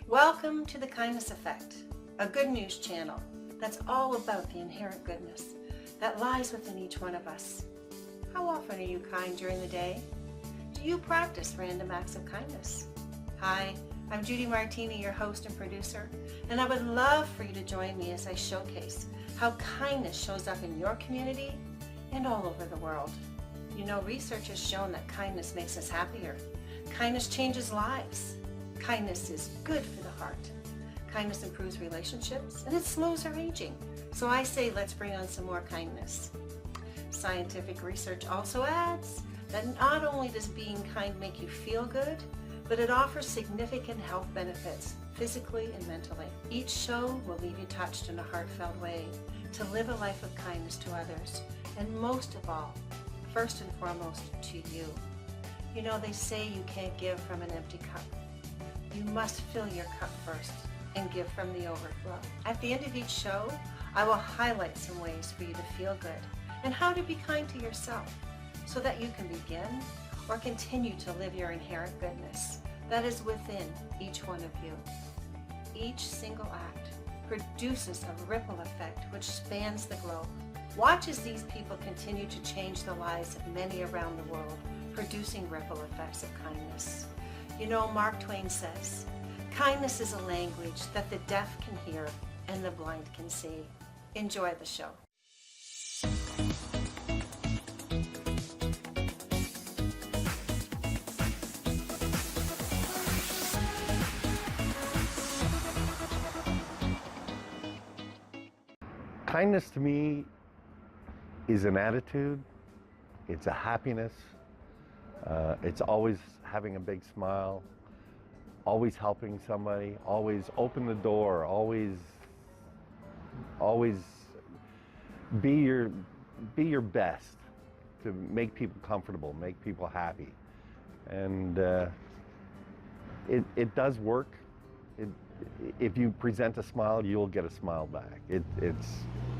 Welcome to the Kindness Effect, a good news channel that's all about the inherent goodness that lies within each one of us. How often are you kind during the day? Do you practice random acts of kindness? Hi, I'm Judy Martini, your host and producer, and I would love for you to join me as I showcase how kindness shows up in your community and all over the world. You know, research has shown that kindness makes us happier. Kindness changes lives. Kindness is good for the heart. Kindness improves relationships and it slows our aging. So I say let's bring on some more kindness. Scientific research also adds that not only does being kind make you feel good, but it offers significant health benefits physically and mentally. Each show will leave you touched in a heartfelt way to live a life of kindness to others, and most of all, first and foremost, to you. You know, they say you can't give from an empty cup. You must fill your cup first and give from the overflow. At the end of each show, I will highlight some ways for you to feel good and how to be kind to yourself so that you can begin or continue to live your inherent goodness that is within each one of you. Each single act produces a ripple effect which spans the globe. Watch as these people continue to change the lives of many around the world, producing ripple effects of kindness. You know, Mark Twain says, kindness is a language that the deaf can hear and the blind can see. Enjoy the show. Kindness to me is an attitude, it's a happiness, it's always having a big smile, always helping somebody, always open the door, always be your best to make people comfortable, make people happy. And it does work. If you present a smile, you'll get a smile back.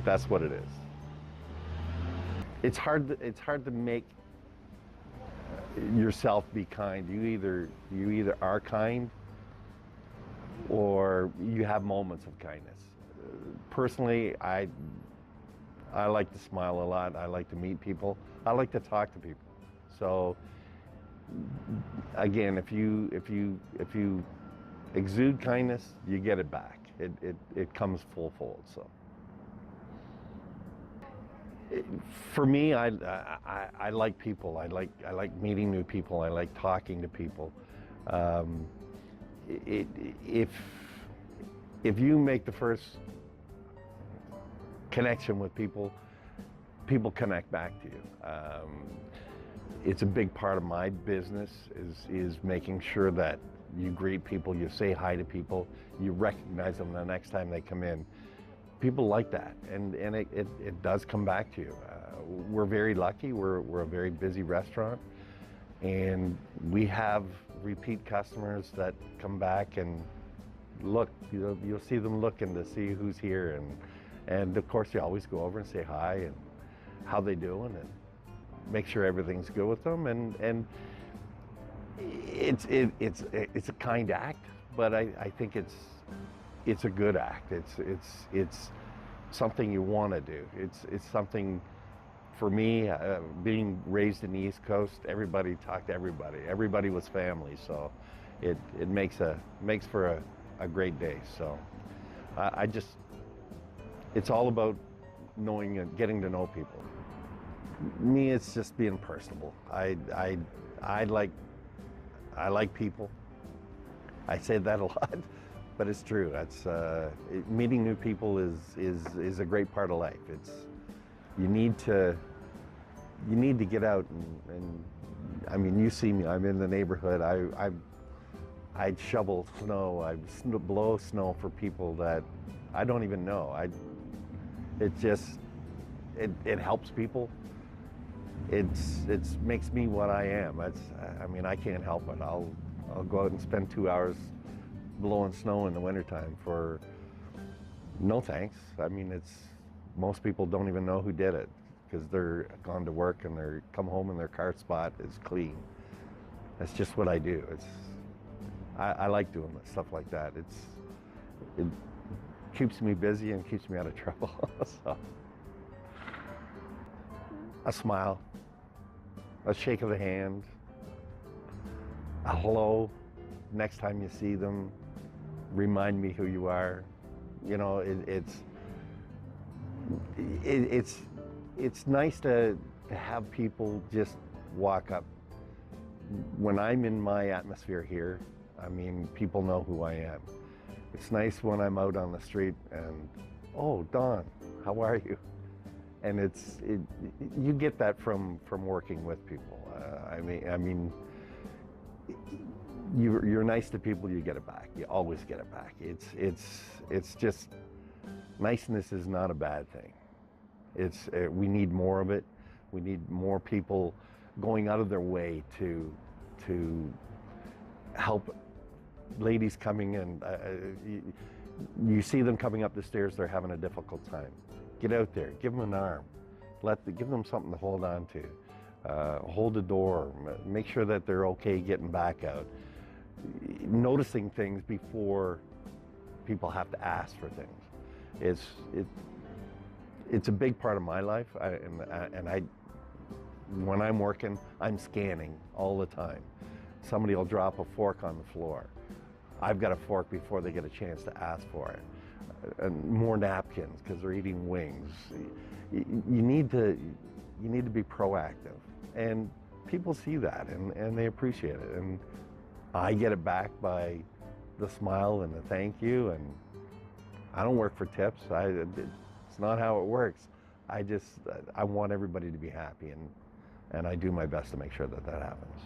That's what it is. It's hard to make yourself be kind. You either are kind or you have moments of kindness. Personally, I like to smile a lot. I like to meet people. I like to talk to people. So again, if you exude kindness, you get it back. It comes full-fold. So for me, I like people. I like meeting new people. I like talking to people. If you make the first connection with people, people connect back to you. It's a big part of my business is making sure that you greet people, you say hi to people, you recognize them the next time they come in. People like that, and it does come back to you. We're very lucky. We're a very busy restaurant, and we have repeat customers that come back and look. You'll see them looking to see who's here, and of course you always go over and say hi and how they doing and make sure everything's good with them. And it's a kind act, but I think it's a good act. It's something you want to do. It's something, for me, being raised in the East Coast, everybody talked to everybody. Everybody was family, so it makes for a great day. So it's all about knowing and getting to know people. Me, it's just being personable. I like people. I say that a lot, but it's true. That's meeting new people is a great part of life. You need to get out and I mean, you see me. I'm in the neighborhood. I'd shovel snow. I blow snow for people that I don't even know. It helps people. It makes me what I am. I mean, I can't help it. I'll go out and spend 2 hours blowing snow in the wintertime for no thanks. I mean, most people don't even know who did it because they're gone to work and they come home and their car spot is clean. That's just what I do. I like doing stuff like that. It keeps me busy and keeps me out of trouble. So, a smile, a shake of the hand, a hello. Next time you see them, remind me who you are. You know, it's nice to have people just walk up. When I'm in my atmosphere here, I mean, people know who I am. It's nice when I'm out on the street and, oh, Don, how are you? And you get that from working with people. I mean, you're nice to people, you get it back. You always get it back. It's just, niceness is not a bad thing. We need more of it. We need more people going out of their way to help ladies coming in. You see them coming up the stairs, they're having a difficult time. Get out there, give them an arm, give them something to hold on to. Hold the door, make sure that they're okay getting back out. Noticing things before people have to ask for things. It's a big part of my life, when I'm working, I'm scanning all the time. Somebody will drop a fork on the floor. I've got a fork before they get a chance to ask for it. And more napkins because they're eating wings. You need to be proactive, and people see that and they appreciate it. And I get it back by the smile and the thank you. And I don't work for tips. It's not how it works. I want everybody to be happy, and I do my best to make sure that happens.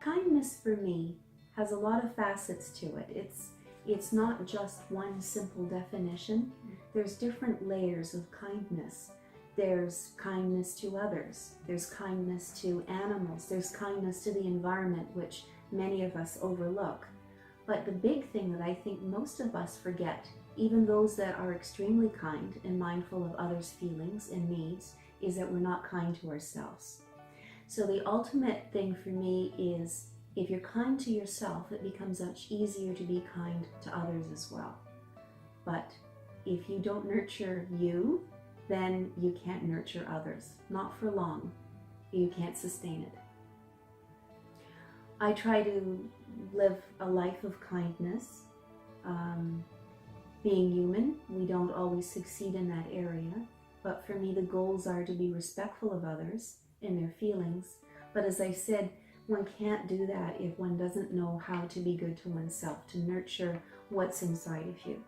Kindness for me has a lot of facets to it. It's not just one simple definition. There's different layers of kindness. There's kindness to others. There's kindness to animals. There's kindness to the environment, which many of us overlook. But the big thing that I think most of us forget, even those that are extremely kind and mindful of others' feelings and needs, is that we're not kind to ourselves. So the ultimate thing for me is, if you're kind to yourself, it becomes much easier to be kind to others as well. But if you don't nurture you, then you can't nurture others. Not for long. You can't sustain it. I try to live a life of kindness. Being human, we don't always succeed in that area. But for me, the goals are to be respectful of others and their feelings. But as I said, one can't do that if one doesn't know how to be good to oneself, to nurture what's inside of you.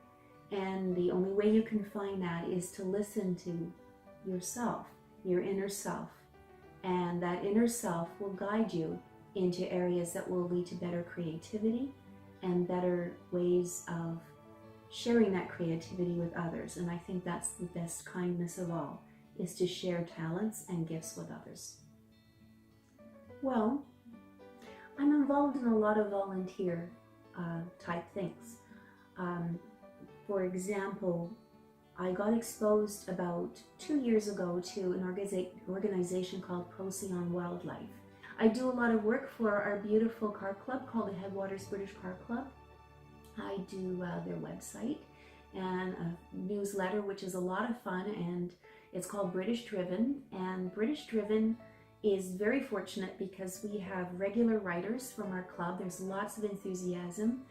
And the only way you can find that is to listen to yourself, your inner self. And that inner self will guide you into areas that will lead to better creativity and better ways of sharing that creativity with others. And I think that's the best kindness of all, is to share talents and gifts with others. Well, I'm involved in a lot of volunteer type things. For example, I got exposed about 2 years ago to an organization called Procyon Wildlife. I do a lot of work for our beautiful car club called the Headwaters British Car Club. I do their website and a newsletter, which is a lot of fun, and it's called British Driven. And British Driven is very fortunate because we have regular writers from our club. There's lots of enthusiasm.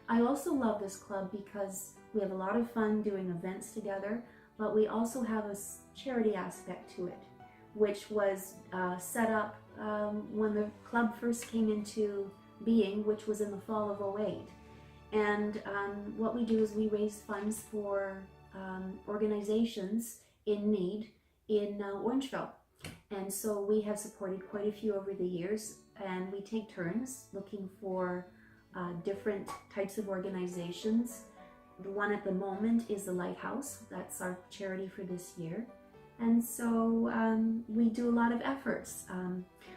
I also love this club because we have a lot of fun doing events together, but we also have a charity aspect to it, which was set up when the club first came into being, which was in the fall of '08. And what we do is we raise funds for organizations in need in Orangeville. And so we have supported quite a few over the years, and we take turns looking for different types of organizations. The one at the moment is the Lighthouse. That's our charity for this year. And so we do a lot of efforts.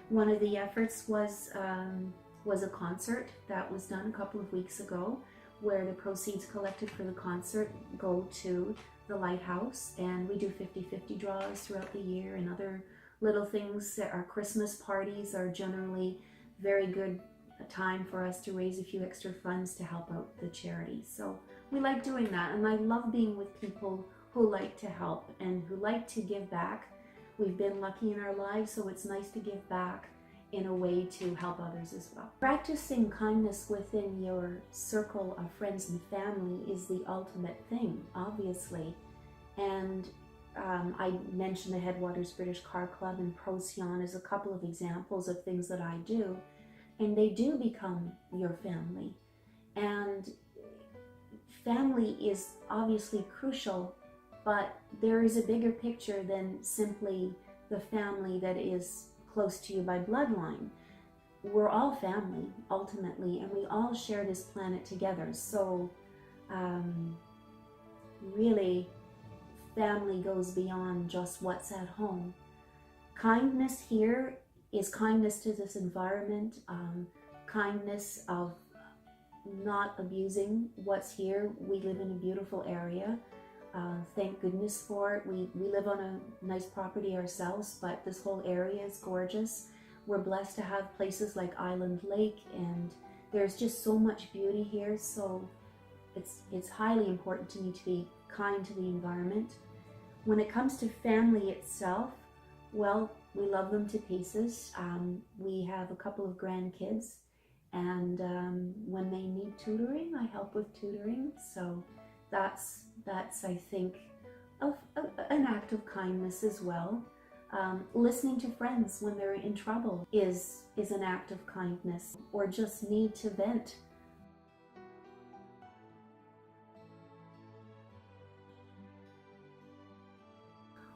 One of the efforts was a concert that was done a couple of weeks ago, where the proceeds collected for the concert go to the Lighthouse, and we do 50-50 draws throughout the year and other little things. Our Christmas parties are generally very good time for us to raise a few extra funds to help out the charity. So we like doing that, and I love being with people who like to help and who like to give back. We've been lucky in our lives, so it's nice to give back in a way to help others as well. Practicing kindness within your circle of friends and family is the ultimate thing, obviously. And I mentioned the Headwaters British Car Club and Procyon as a couple of examples of things that I do, and they do become your family. And family is obviously crucial, but there is a bigger picture than simply the family that is close to you by bloodline. We're all family, ultimately, and we all share this planet together. So really, family goes beyond just what's at home. Kindness here is kindness to this environment, kindness of not abusing what's here. We live in a beautiful area. Thank goodness for it. We live on a nice property ourselves, but this whole area is gorgeous. We're blessed to have places like Island Lake, and there's just so much beauty here. So it's highly important to me to be kind to the environment. When it comes to family itself, well, we love them to pieces. We have a couple of grandkids, and when they need tutoring, I help with tutoring. So that's I think an act of kindness as well. Listening to friends when they're in trouble is an act of kindness, or just need to vent.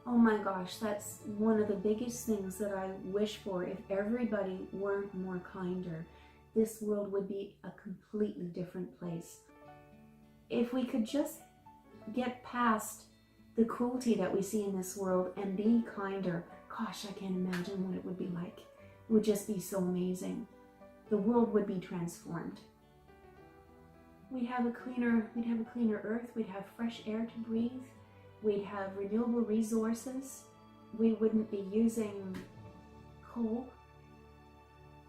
Oh my gosh, that's one of the biggest things that I wish for. If everybody weren't more kinder, this world would be a completely different place. If we could just get past the cruelty that we see in this world and be kinder, gosh, I can't imagine what it would be like. It would just be so amazing. The world would be transformed. We'd have a cleaner earth, we'd have fresh air to breathe, we'd have renewable resources, we wouldn't be using coal.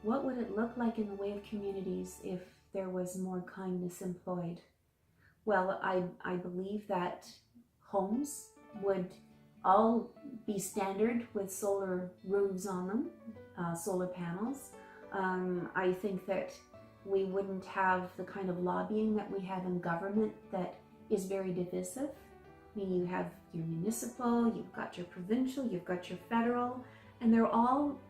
What would it look like in the way of communities if there was more kindness employed? Well, I believe that homes would all be standard with solar roofs on them, solar panels. I think that we wouldn't have the kind of lobbying that we have in government that is very divisive. I mean, you have your municipal, you've got your provincial, you've got your federal, and they're all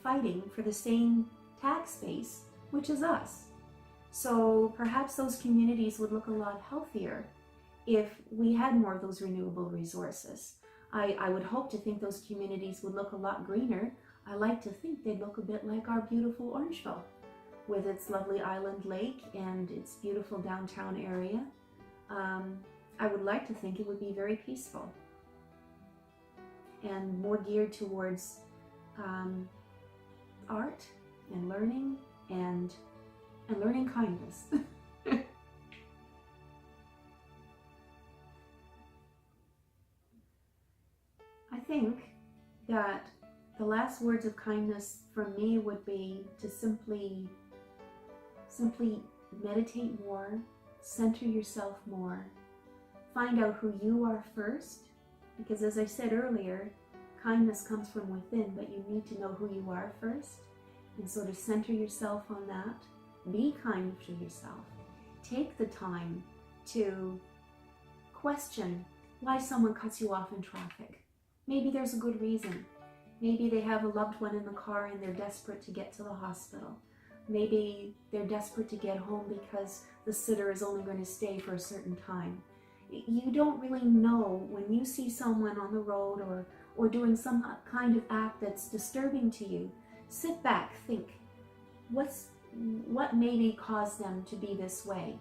fighting for the same tax base, which is us. So perhaps those communities would look a lot healthier if we had more of those renewable resources. I would hope to think those communities would look a lot greener. I like to think they'd look a bit like our beautiful Orangeville, with its lovely Island Lake and its beautiful downtown area. I would like to think it would be very peaceful and more geared towards art and learning and learning kindness. I think that the last words of kindness from me would be to simply meditate more, center yourself more, find out who you are first, because as I said earlier, kindness comes from within, but you need to know who you are first. And so to center yourself on that, be kind to yourself. Take the time to question why someone cuts you off in traffic. Maybe there's a good reason. Maybe they have a loved one in the car and they're desperate to get to the hospital. Maybe they're desperate to get home because the sitter is only going to stay for a certain time. You don't really know when you see someone on the road or doing some kind of act that's disturbing to you. Sit back, think, what maybe caused them to be this way?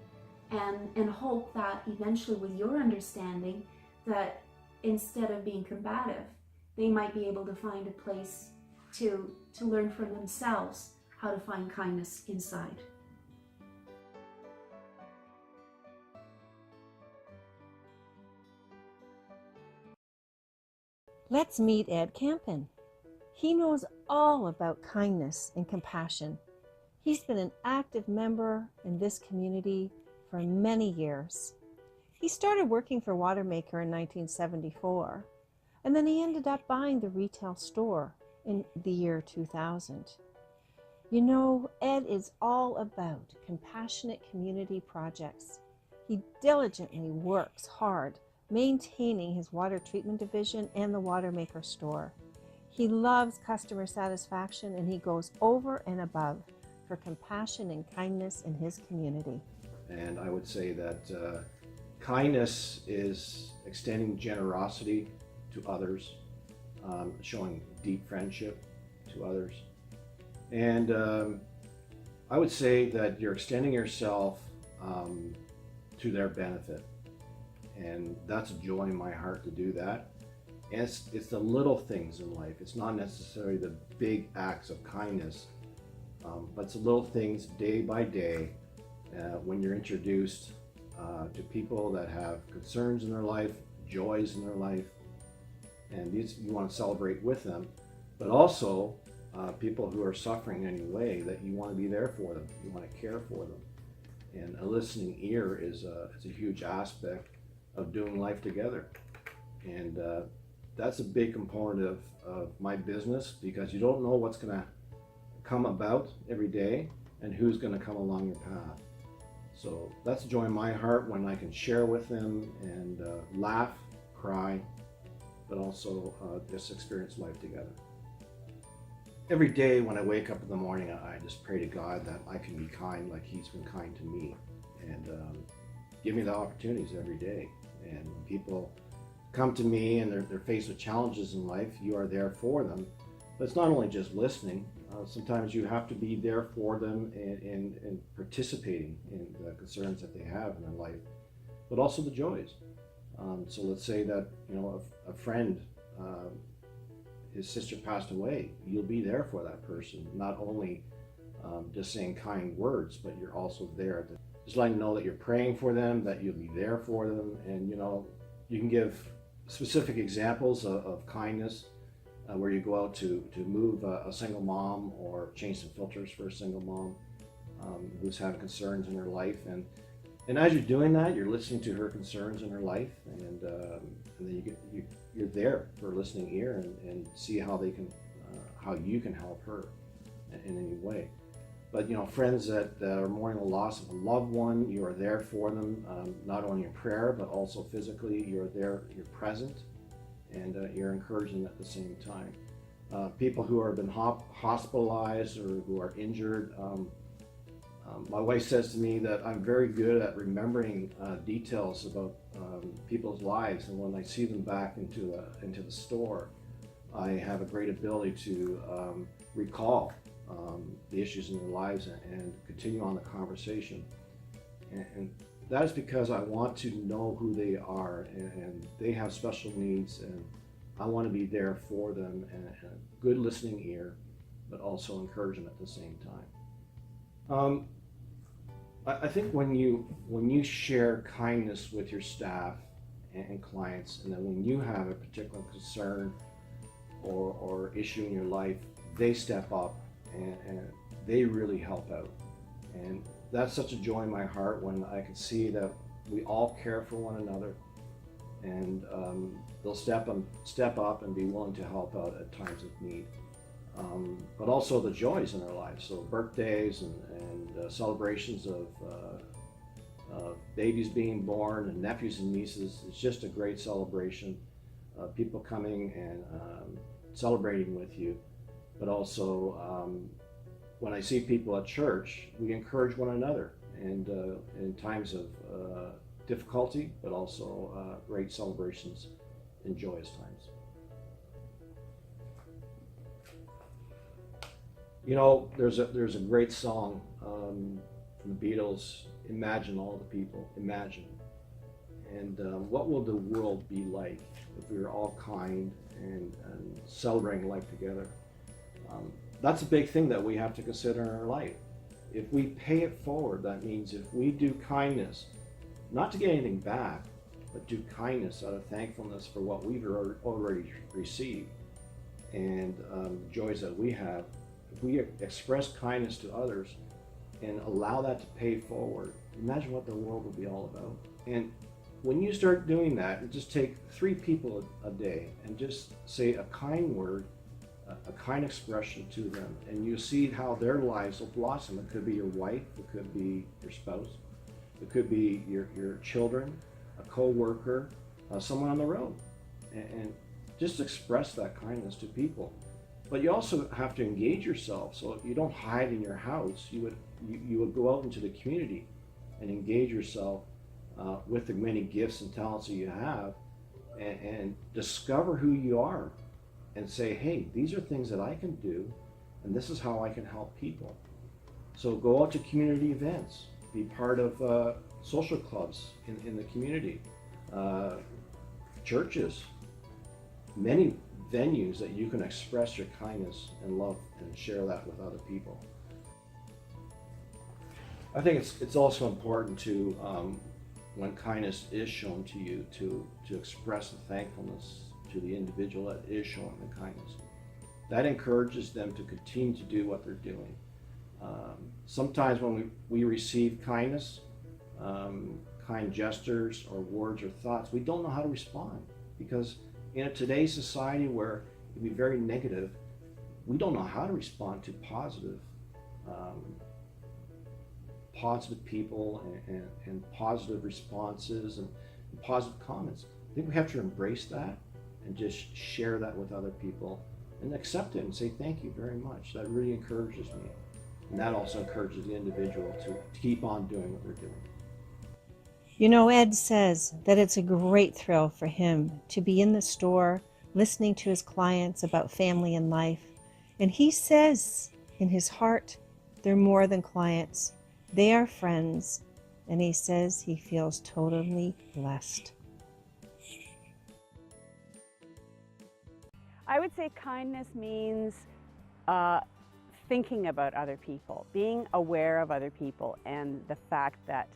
And hope that eventually with your understanding that instead of being combative, they might be able to find a place to learn for themselves how to find kindness inside. Let's meet Ed Campen. He knows all about kindness and compassion. He's been an active member in this community for many years. He started working for Watermaker in 1974, and then he ended up buying the retail store in the year 2000. You know, Ed is all about compassionate community projects. He diligently works hard maintaining his water treatment division and the Watermaker store. He loves customer satisfaction, and he goes over and above for compassion and kindness in his community. And I would say that kindness is extending generosity to others, showing deep friendship to others. And I would say that you're extending yourself to their benefit. And that's a joy in my heart to do that. And it's the little things in life. It's not necessarily the big acts of kindness, but it's the little things day by day when you're introduced to people that have concerns in their life, joys in their life, and these you want to celebrate with them, but also people who are suffering in any way, that you want to be there for them, you want to care for them. And a listening ear is a huge aspect of doing life together. And that's a big component of my business, because you don't know what's going to come about every day and who's going to come along your path. So that's a joy in my heart when I can share with them and laugh, cry, but also just experience life together. Every day when I wake up in the morning, I just pray to God that I can be kind like He's been kind to me, and give me the opportunities every day. And when people come to me and they're faced with challenges in life, you are there for them. But it's not only just listening. Sometimes you have to be there for them and participating in the concerns that they have in their life, but also the joys. So let's say that a friend, his sister passed away. You'll be there for that person, not only just saying kind words, but you're also there to just letting them know that you're praying for them, that you'll be there for them. And you can give specific examples of kindness, where you go out to move a single mom or change some filters for a single mom who's having concerns in her life. And as you're doing that, you're listening to her concerns in her life, and then you're there for a listening ear and see how they can, how you can help her in any way. But friends that are mourning the loss of a loved one, you are there for them, not only in prayer but also physically. You're there, you're present, and you're encouraging at the same time. People who have been hospitalized or who are injured. My wife says to me that I'm very good at remembering details about people's lives, and when I see them back into the store, I have a great ability to recall the issues in their lives and continue on the conversation. And that is because I want to know who they are, and they have special needs, and I want to be there for them, and a good listening ear, but also encourage them at the same time. I think when you share kindness with your staff and clients, and then when you have a particular concern or issue in your life, they step up and they really help out. And that's such a joy in my heart when I can see that we all care for one another, and they'll step up and be willing to help out at times of need. But also the joys in their lives. So birthdays and celebrations of babies being born and nephews and nieces. It's just a great celebration. People coming and celebrating with you. But also when I see people at church, we encourage one another, and in times of difficulty, but also great celebrations and joyous times. There's a great song from the Beatles, Imagine All the People, Imagine. And what will the world be like if we were all kind and celebrating life together? That's a big thing that we have to consider in our life. If we pay it forward, that means if we do kindness, not to get anything back, but do kindness out of thankfulness for what we've already received and joys that we have. If we express kindness to others, and allow that to pay forward, imagine what the world will be all about. And when you start doing that, just take 3 people a day and just say a kind word, a kind expression to them, and you see how their lives will blossom. It could be your wife, it could be your spouse, it could be your children, a co-worker, someone on the road, and just express that kindness to people. But you also have to engage yourself, so you don't hide in your house. You would go out into the community and engage yourself with the many gifts and talents that you have, and discover who you are, and say, hey, these are things that I can do, and this is how I can help people. So go out to community events, be part of social clubs in the community, churches, many venues that you can express your kindness and love and share that with other people. I think it's also important to, when kindness is shown to you, to express the thankfulness to the individual that is showing the kindness. That encourages them to continue to do what they're doing. Sometimes when we receive kindness, kind gestures or words or thoughts, we don't know how to respond, because in today's society where it can be very negative, we don't know how to respond to positive people and positive responses and positive comments. I think we have to embrace that and just share that with other people and accept it and say thank you very much. That really encourages me. And that also encourages the individual to keep on doing what they're doing. You know, Ed says that it's a great thrill for him to be in the store listening to his clients about family and life. And he says in his heart, they're more than clients. They are friends. And he says he feels totally blessed. I would say kindness means thinking about other people, being aware of other people, and the fact that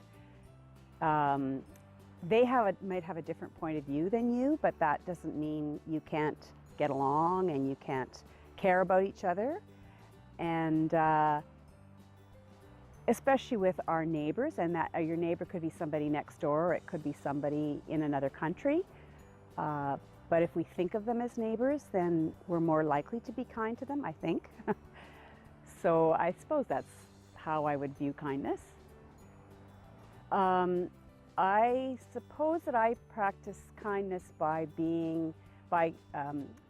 they might have a different point of view than you, but that doesn't mean you can't get along and you can't care about each other. And especially with our neighbors, and that your neighbor could be somebody next door, or it could be somebody in another country. But if we think of them as neighbors, then we're more likely to be kind to them, I think. So I suppose that's how I would view kindness. I suppose that I practice kindness by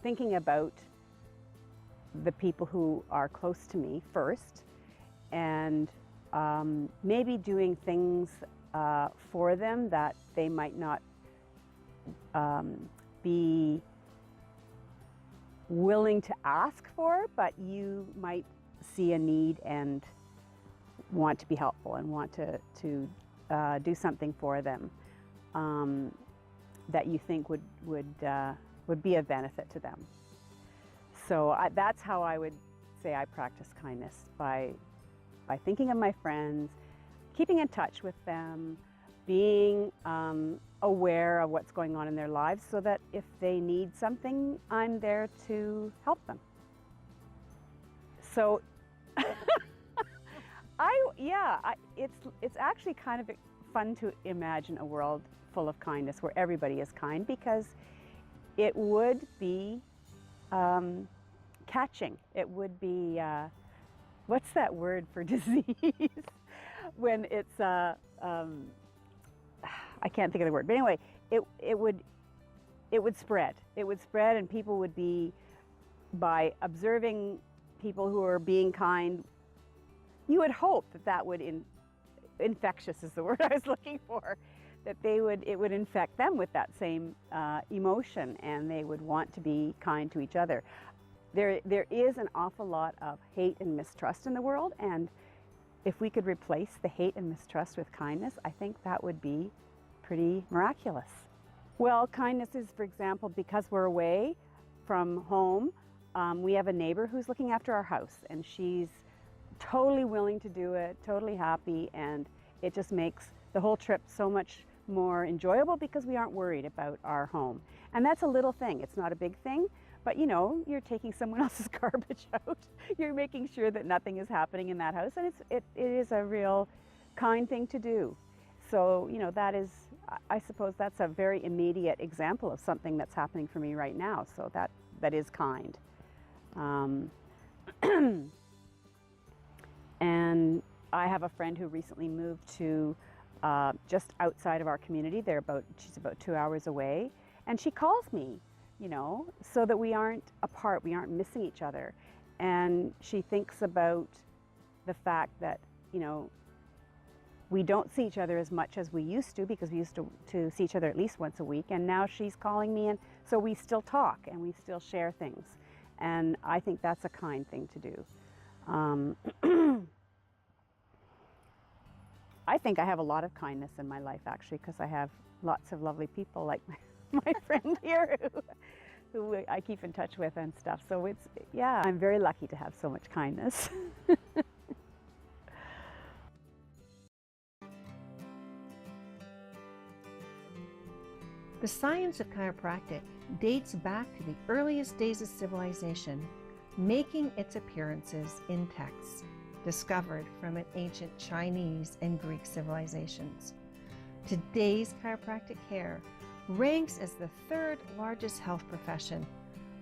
thinking about the people who are close to me first, and maybe doing things for them that they might not be willing to ask for, but you might see a need and want to be helpful and want to do something for them that you think would be of benefit to them. So that's how I would say I practice kindness, by thinking of my friends, keeping in touch with them, being aware of what's going on in their lives, so that if they need something, I'm there to help them. So it's actually kind of fun to imagine a world full of kindness where everybody is kind, because it would be catching. It would be, what's that word for disease? When it's, I can't think of the word, but anyway, it would spread. It would spread, and people would be, by observing people who are being kind, you would hope that would, infectious is the word I was looking for, that it would infect them with that same emotion, and they would want to be kind to each other. There is an awful lot of hate and mistrust in the world, and if we could replace the hate and mistrust with kindness, I think that would be pretty miraculous. Well, kindness is, for example, because we're away from home, we have a neighbor who's looking after our house, and she's totally willing to do it, totally happy, and it just makes the whole trip so much more enjoyable because we aren't worried about our home. And that's a little thing. It's not a big thing, But you know, you're taking someone else's garbage out. You're making sure that nothing is happening in that house, and it is a real kind thing to do. So, you know, that is, I suppose that's a very immediate example of something that's happening for me right now. So that is kind. And I have a friend who recently moved to just outside of our community. She's about 2 hours away, and she calls me, you know, so that we aren't apart, we aren't missing each other. And she thinks about the fact that, you know, we don't see each other as much as we used to, because we used to see each other at least once a week, and now she's calling me, and so we still talk and we still share things. And I think that's a kind thing to do. I think I have a lot of kindness in my life, actually, because I have lots of lovely people like my friend here who I keep in touch with and stuff. So it's, yeah, I'm very lucky to have so much kindness. The science of chiropractic dates back to the earliest days of civilization, making its appearances in texts discovered from an ancient Chinese and Greek civilizations. Today's chiropractic care ranks as the third largest health profession,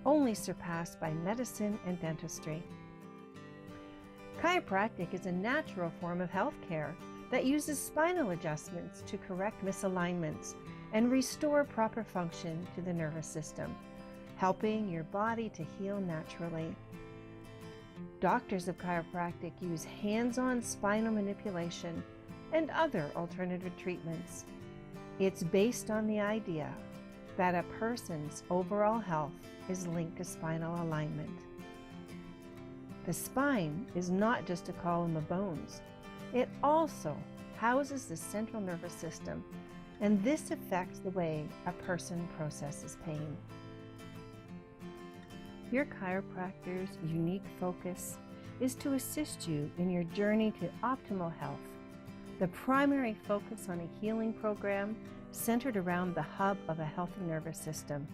only surpassed by medicine and dentistry. Chiropractic is a natural form of health care that uses spinal adjustments to correct misalignments and restore proper function to the nervous system, helping your body to heal naturally. Doctors of chiropractic use hands-on spinal manipulation and other alternative treatments. It's based on the idea that a person's overall health is linked to spinal alignment. The spine is not just a column of bones. It also houses the central nervous system, and this affects the way a person processes pain. Your chiropractor's unique focus is to assist you in your journey to optimal health. The primary focus on a healing program centered around the hub of a healthy nervous system.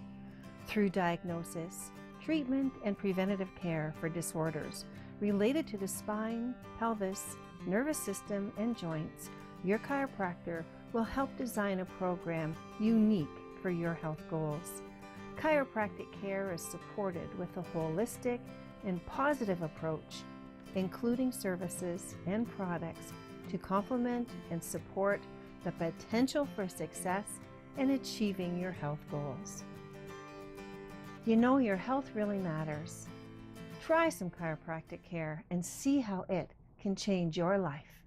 Through diagnosis, treatment, and preventative care for disorders related to the spine, pelvis, nervous system, and joints, your chiropractor will help design a program unique for your health goals. Chiropractic care is supported with a holistic and positive approach, including services and products to complement and support the potential for success in achieving your health goals. You know, your health really matters. Try some chiropractic care and see how it can change your life.